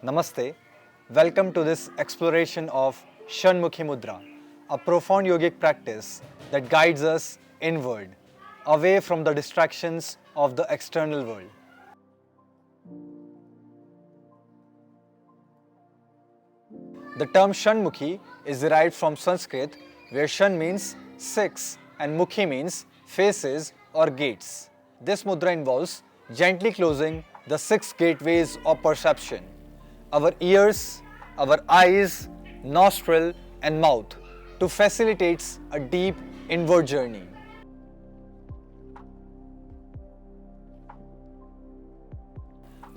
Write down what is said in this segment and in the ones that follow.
Namaste. Welcome to this exploration of Shanmukhi Mudra, a profound yogic practice that guides us inward, away from the distractions of the external world. The term Shanmukhi is derived from Sanskrit, where Shan means six and Mukhi means faces or gates. This mudra involves gently closing the six gateways of perception: our ears, our eyes, nostril and mouth, to facilitate a deep inward journey.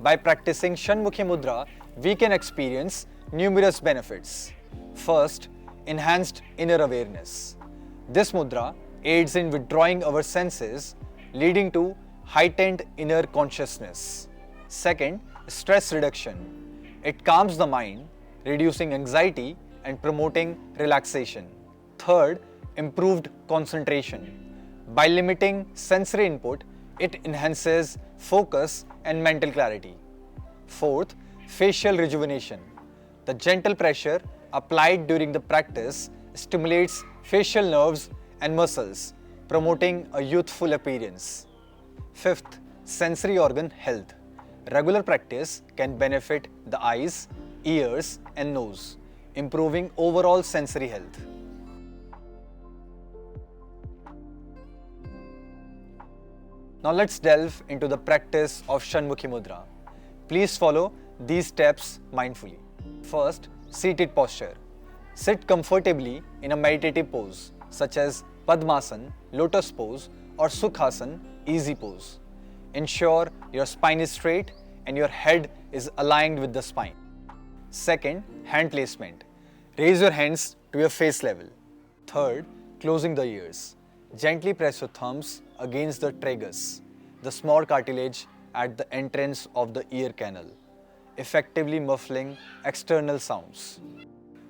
By practicing Shanmukhi Mudra, we can experience numerous benefits. First, enhanced inner awareness. This mudra aids in withdrawing our senses, leading to heightened inner consciousness. Second, stress reduction. It calms the mind, reducing anxiety and promoting relaxation. Third, improved concentration. By limiting sensory input, it enhances focus and mental clarity. Fourth, facial rejuvenation. The gentle pressure applied during the practice stimulates facial nerves and muscles, promoting a youthful appearance. Fifth, sensory organ health. Regular practice can benefit the eyes, ears and nose, improving overall sensory health. Now let's delve into the practice of Shanmukhi Mudra. Please follow these steps mindfully. First, seated posture. Sit comfortably in a meditative pose such as Padmasana, lotus pose or Sukhasana, easy pose. Ensure your spine is straight and your head is aligned with the spine. Second, hand placement. Raise your hands to your face level. Third, closing the ears. Gently press your thumbs against the tragus, the small cartilage at the entrance of the ear canal, effectively muffling external sounds.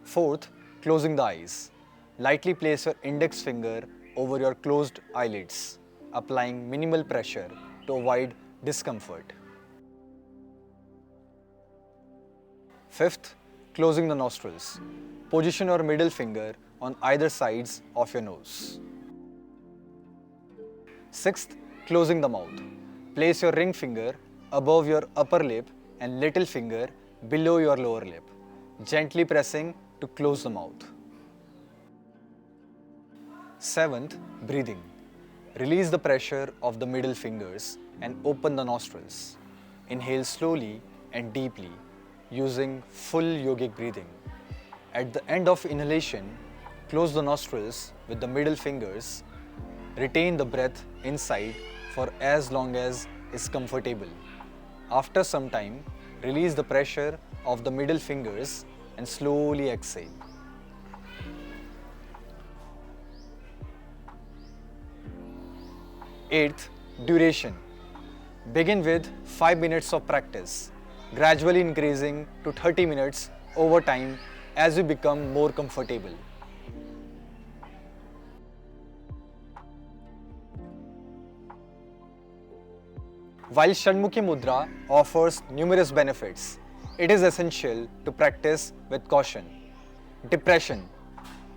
Fourth, closing the eyes. Lightly place your index finger over your closed eyelids, applying minimal pressure to avoid discomfort. Fifth, closing the nostrils. Position your middle finger on either sides of your nose. Sixth, closing the mouth. Place your ring finger above your upper lip and little finger below your lower lip, gently pressing to close the mouth. Seventh, breathing. Release the pressure of the middle fingers and open the nostrils. Inhale slowly and deeply, using full yogic breathing. At the end of inhalation, close the nostrils with the middle fingers. Retain the breath inside for as long as is comfortable. After some time, release the pressure of the middle fingers and slowly exhale. Eighth, duration. Begin with 5 minutes of practice, gradually increasing to 30 minutes over time as you become more comfortable. While Shanmukhi Mudra offers numerous benefits, it is essential to practice with caution. Depression.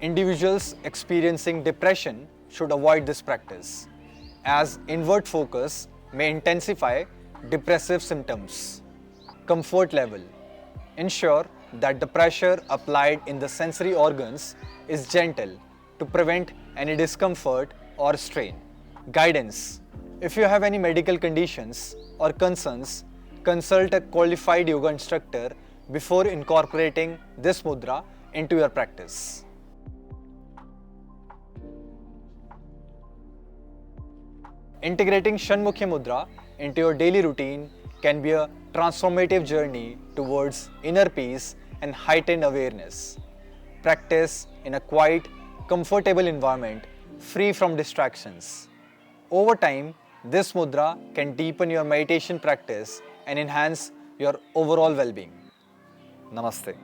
Individuals experiencing depression should avoid this practice, as inward focus may intensify depressive symptoms. Comfort level. Ensure that the pressure applied in the sensory organs is gentle to prevent any discomfort or strain. Guidance. If you have any medical conditions or concerns, consult a qualified yoga instructor before incorporating this mudra into your practice. Integrating Shanmukhi Mudra into your daily routine can be a transformative journey towards inner peace and heightened awareness. Practice in a quiet, comfortable environment, free from distractions. Over time, this mudra can deepen your meditation practice and enhance your overall well-being. Namaste.